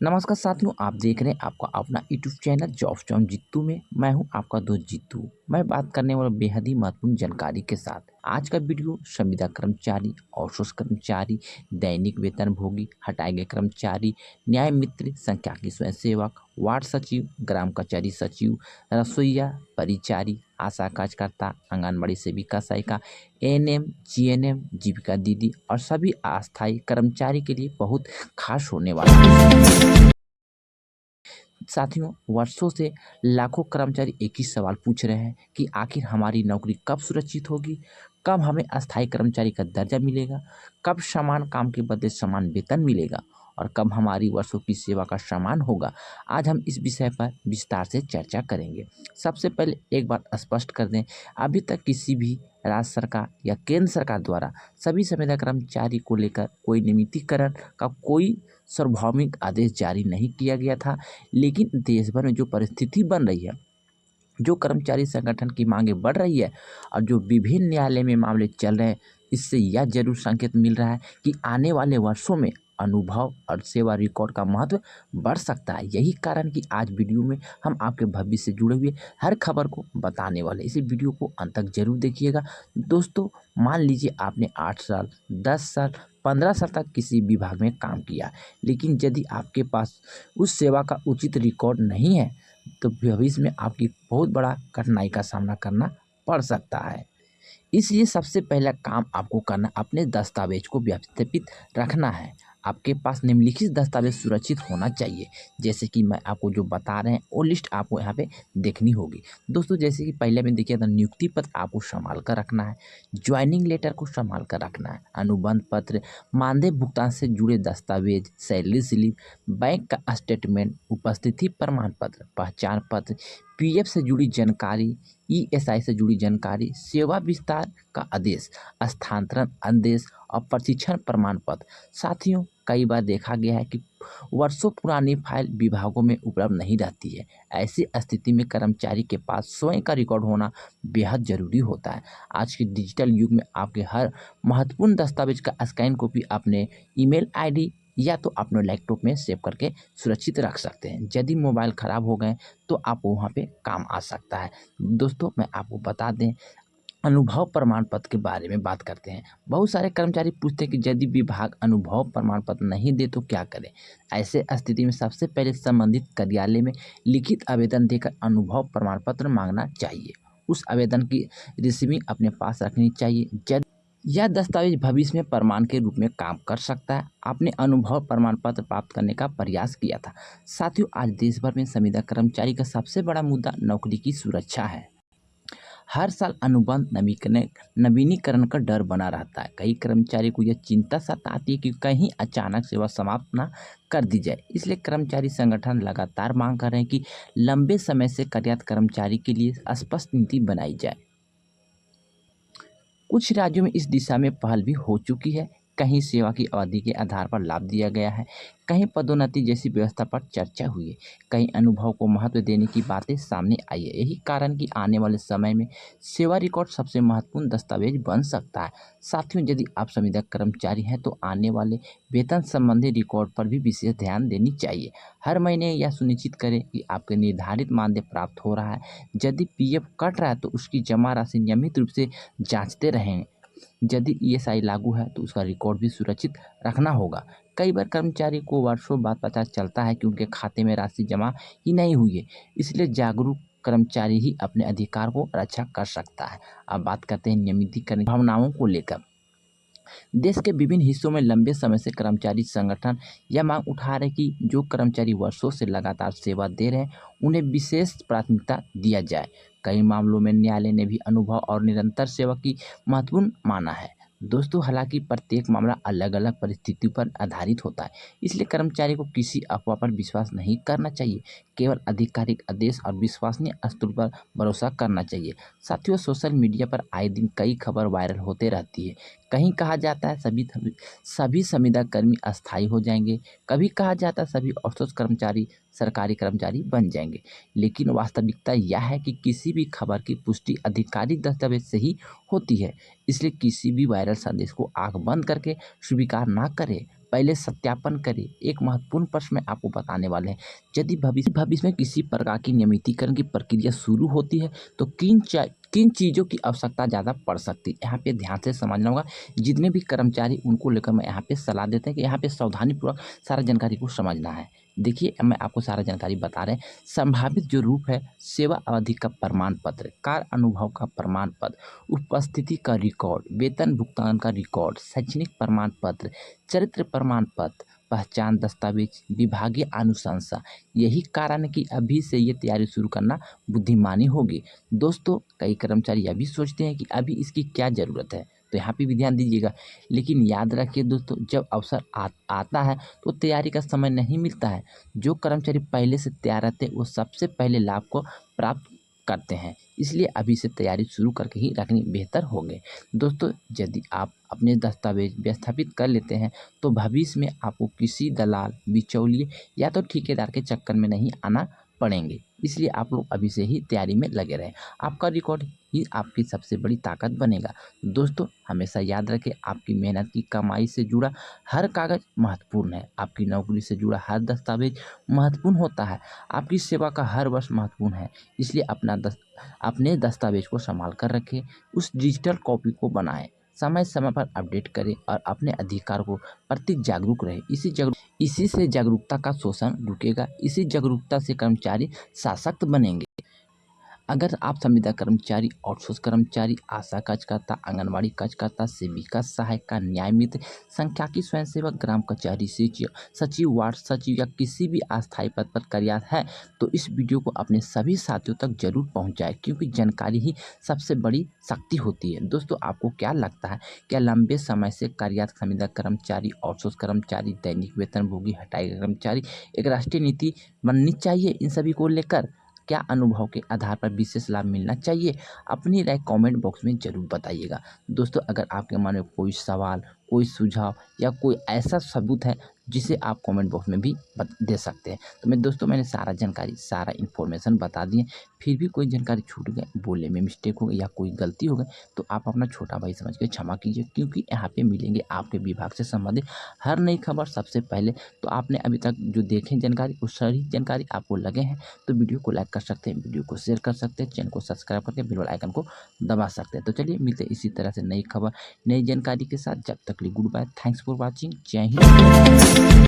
नमस्कार साथियों, आप देख रहे हैं आपका अपना YouTube channel job John Jeetu में। मैं हूं आपका दोस्त जीतू। मैं बात करने वाला बेहद ही महत्वपूर्ण जानकारी के साथ। आज का वीडियो संविदा कर्मचारी, आउटसोर्स कर्मचारी, दैनिक वेतनभोगी, हटाए गए कर्मचारी, न्याय मित्र, सांख्यिकी स्वयंसेवक, वार्ड सचिव, ग्राम कचहरी सचिव, रसोईया, परिचारी, आशा कार्यकर्ता, आंगनबाड़ी सेविका सहायिका, एएनएम, जीएनएम, जीविका दीदी और सभी अस्थायी कर्मचारी के लिए बहुत खास होने वाला है। साथियों, वर्षों से लाखों कर्मचारी एक ही सवाल पूछ रहे हैं कि आखिर हमारी नौकरी कब सुरक्षित होगी, कब हमें अस्थायी कर्मचारी का दर्जा मिलेगा, कब समान काम के बदले समान वेतन मिलेगा और कब हमारी वर्षों की सेवा का सम्मान होगा। आज हम इस विषय पर विस्तार से चर्चा करेंगे। सबसे पहले एक बात स्पष्ट कर दें, अभी तक किसी भी राज्य सरकार या केंद्र सरकार द्वारा सभी संविदा कर्मचारी को लेकर कोई नियमितीकरण का कोई सार्वभौमिक आदेश जारी नहीं किया गया था। लेकिन देश भर में जो परिस्थिति बन रही है, जो कर्मचारी संगठन की मांगे बढ़ रही है और जो विभिन्न न्यायालय में मामले चल रहे हैं, इससे यह जरूर संकेत मिल रहा है कि आने वाले वर्षों में अनुभव और सेवा रिकॉर्ड का महत्व बढ़ सकता है। यही कारण कि आज वीडियो में हम आपके भविष्य से जुड़े हुए हर खबर को बताने वाले। इसी वीडियो को अंत तक जरूर देखिएगा। दोस्तों, मान लीजिए आपने 8 साल, 10 साल, 15 साल तक किसी विभाग में काम किया, लेकिन यदि आपके पास उस सेवा का उचित रिकॉर्ड नहीं है तो भविष्य में आपकी बहुत बड़ा कठिनाई का सामना करना पड़ सकता है। इसलिए सबसे पहला काम आपको करना, अपने दस्तावेज को व्यवस्थित रखना है। आपके पास निम्नलिखित दस्तावेज सुरक्षित होना चाहिए। जैसे कि मैं आपको जो बता रहे हैं वो लिस्ट आपको यहाँ पे देखनी होगी। दोस्तों, जैसे कि पहले में देखिए तो नियुक्ति पत्र आपको संभाल कर रखना है, ज्वाइनिंग लेटर को संभाल कर रखना है, अनुबंध पत्र, मानदेय भुगतान से जुड़े दस्तावेज, सैलरी स्लिप, बैंक का स्टेटमेंट, उपस्थिति प्रमाण पत्र, पहचान पत्र, पीएफ से जुड़ी जानकारी, ईएसआई से जुड़ी जानकारी, सेवा विस्तार का आदेश, स्थानांतरण आदेश और प्रशिक्षण प्रमाण पत्र। साथियों, कई बार देखा गया है कि वर्षों पुरानी फाइल विभागों में उपलब्ध नहीं रहती है। ऐसी स्थिति में कर्मचारी के पास स्वयं का रिकॉर्ड होना बेहद जरूरी होता है। आज के डिजिटल युग में आपके हर महत्वपूर्ण दस्तावेज का स्कैन कॉपी अपने ईमेल आईडी या तो अपने लैपटॉप में सेव करके सुरक्षित रख सकते हैं। यदि मोबाइल ख़राब हो गए तो आपको वहाँ पे काम आ सकता है। दोस्तों, मैं आपको बता दें, अनुभव प्रमाण पत्र के बारे में बात करते हैं। बहुत सारे कर्मचारी पूछते हैं कि यदि विभाग अनुभव प्रमाण पत्र नहीं दे तो क्या करें। ऐसे स्थिति में सबसे पहले संबंधित कार्यालय में लिखित आवेदन देकर अनुभव प्रमाण पत्र मांगना चाहिए। उस आवेदन की रिसीविंग अपने पास रखनी चाहिए। यह दस्तावेज भविष्य में प्रमाण के रूप में काम कर सकता है। आपने अनुभव प्रमाण पत्र प्राप्त करने का प्रयास किया था। साथियों, आज देश भर में संविदा कर्मचारी का सबसे बड़ा मुद्दा नौकरी की सुरक्षा है। हर साल अनुबंध नवीनीकरण का डर बना रहता है। कई कर्मचारी को यह चिंता सताती है कि कहीं अचानक सेवा समाप्त ना कर दी जाए। इसलिए कर्मचारी संगठन लगातार मांग कर रहे हैं कि लंबे समय से कार्यरत कर्मचारी के लिए स्पष्ट नीति बनाई जाए। कुछ राज्यों में इस दिशा में पहल भी हो चुकी है। कहीं सेवा की अवधि के आधार पर लाभ दिया गया है, कहीं पदोन्नति जैसी व्यवस्था पर चर्चा हुई है, कहीं अनुभव को महत्व देने की बातें सामने आई है। यही कारण कि आने वाले समय में सेवा रिकॉर्ड सबसे महत्वपूर्ण दस्तावेज बन सकता है। साथियों, यदि आप संविदा कर्मचारी हैं तो आने वाले वेतन संबंधी रिकॉर्ड पर भी विशेष ध्यान देनी चाहिए। हर महीने यह सुनिश्चित करें कि आपके निर्धारित मानदेय प्राप्त हो रहा है। यदि पीएफ कट रहा है तो उसकी जमा राशि नियमित रूप से जांचते रहें। यदि ईएसआई लागू है तो उसका रिकॉर्ड भी सुरक्षित रखना होगा। कई बार कर्मचारी को वर्षों बाद पता चलता है कि उनके खाते में राशि जमा ही नहीं हुई है। इसलिए जागरूक कर्मचारी ही अपने अधिकार को रक्षा कर सकता है। अब बात करते हैं नियमितीकरण भावनाओं को लेकर। देश के विभिन्न हिस्सों में लंबे समय से कर्मचारी संगठन यह मांग उठा रहे कि जो कर्मचारी वर्षों से लगातार सेवा दे रहे हैं उन्हें विशेष प्राथमिकता दिया जाए। कई मामलों में न्यायालय ने भी अनुभव और निरंतर सेवा की महत्वपूर्ण माना है। दोस्तों, हालांकि प्रत्येक मामला अलग अलग परिस्थितियों पर आधारित होता है, इसलिए कर्मचारी को किसी अफवाह पर विश्वास नहीं करना चाहिए। केवल आधिकारिक आदेश और विश्वसनीय स्रोत पर भरोसा करना चाहिए। साथियों, सोशल मीडिया पर आए दिन कई खबर वायरल होते रहती है। कहीं कहा जाता है सभी संविदा कर्मी अस्थायी हो जाएंगे, कभी कहा जाता है सभी आउटसोर्स कर्मचारी सरकारी कर्मचारी बन जाएंगे। लेकिन वास्तविकता यह है कि किसी भी खबर की पुष्टि आधिकारिक दस्तावेज से ही होती है। इसलिए किसी भी वायरल संदेश को आंख बंद करके स्वीकार ना करें। पहले सत्यापन करें। एक महत्वपूर्ण प्रश्न में आपको बताने वाले हैं, यदि भविष्य में किसी प्रकार की नियमितीकरण की प्रक्रिया शुरू होती है तो किन चीज़ों की आवश्यकता ज़्यादा पड़ सकती है। यहाँ पे ध्यान से समझना होगा। जितने भी कर्मचारी उनको लेकर मैं यहाँ पे सलाह देते हैं कि यहाँ पे सावधानीपूर्वक सारा जानकारी को समझना है। देखिए, मैं आपको सारा जानकारी बता रहे हैं। संभावित जो रूप है, सेवा अवधि का प्रमाण पत्र, कार्य अनुभव का प्रमाण पत्र, उपस्थिति का रिकॉर्ड, वेतन भुगतान का रिकॉर्ड, शैक्षणिक प्रमाण पत्र, चरित्र प्रमाण पत्र, पहचान दस्तावेज, विभागीय अनुशंसा। यही कारण है कि अभी से ये तैयारी शुरू करना बुद्धिमानी होगी। दोस्तों, कई कर्मचारी अभी सोचते हैं कि अभी इसकी क्या ज़रूरत है, तो यहाँ पे भी ध्यान दीजिएगा। लेकिन याद रखिए दोस्तों, जब अवसर आता है तो तैयारी का समय नहीं मिलता है। जो कर्मचारी पहले से तैयार रहते हैं वो सबसे पहले लाभ को प्राप्त करते हैं। इसलिए अभी से तैयारी शुरू करके ही रखनी बेहतर होगी। दोस्तों, यदि आप अपने दस्तावेज व्यवस्थापित कर लेते हैं तो भविष्य में आपको किसी दलाल, बिचौलिए या तो ठेकेदार के चक्कर में नहीं आना पड़ेंगे। इसलिए आप लोग अभी से ही तैयारी में लगे रहें। आपका रिकॉर्ड ही आपकी सबसे बड़ी ताकत बनेगा। दोस्तों, हमेशा याद रखें, आपकी मेहनत की कमाई से जुड़ा हर कागज़ महत्वपूर्ण है। आपकी नौकरी से जुड़ा हर दस्तावेज महत्वपूर्ण होता है। आपकी सेवा का हर वर्ष महत्वपूर्ण है। इसलिए अपने दस्तावेज को संभाल कर रखें। उस डिजिटल कॉपी को बनाएं, समय समय पर अपडेट करें और अपने अधिकार को प्रति जागरूक रहें। इसी से जागरूकता का शोषण रुकेगा। इसी जागरूकता से कर्मचारी सशक्त बनेंगे। अगर आप संविदा कर्मचारी, आउटसोर्स कर्मचारी, आशा कार्यकर्ता, आंगनबाड़ी कार्यकर्ता, सेविका, सहायिका, न्याय मित्र, सांख्यिकी स्वयंसेवक, ग्राम कचहरी सचिव, वार्ड सचिव या किसी भी अस्थायी पद पर कार्यरत है तो इस वीडियो को अपने सभी साथियों तक जरूर पहुंचाएं, क्योंकि जानकारी ही सबसे बड़ी शक्ति होती है। दोस्तों, आपको क्या लगता है, क्या लंबे समय से कार्यरत संविदा कर्मचारी, आउटसोर्स कर्मचारी, दैनिक वेतनभोगी, हटाए गए कर्मचारी एक राष्ट्रीय नीति बननी चाहिए? इन सभी को लेकर क्या अनुभव के आधार पर विशेष लाभ मिलना चाहिए? अपनी राय कमेंट बॉक्स में ज़रूर बताइएगा। दोस्तों, अगर आपके मन में कोई सवाल, कोई सुझाव या कोई ऐसा सबूत है जिसे आप कमेंट बॉक्स में भी दे सकते हैं। तो मैंने सारा जानकारी, सारा इन्फॉर्मेशन बता दिए। फिर भी कोई जानकारी छूट गए, बोलने में मिस्टेक हो गई या कोई गलती हो गई तो आप अपना छोटा भाई समझ के क्षमा कीजिए, क्योंकि यहाँ पे मिलेंगे आपके विभाग से संबंधित हर नई खबर सबसे पहले। तो आपने अभी तक जो देखें जानकारी, वो सारी जानकारी आपको लगे हैं तो वीडियो को लाइक कर सकते हैं, वीडियो को शेयर कर सकते हैं, चैनल को सब्सक्राइब करके बेल आइकन को दबा सकते हैं। तो चलिए मिलते हैं इसी तरह से नई खबर, नई जानकारी के साथ। जब तक के लिए goodbye, thanks for watching, जय हिंद।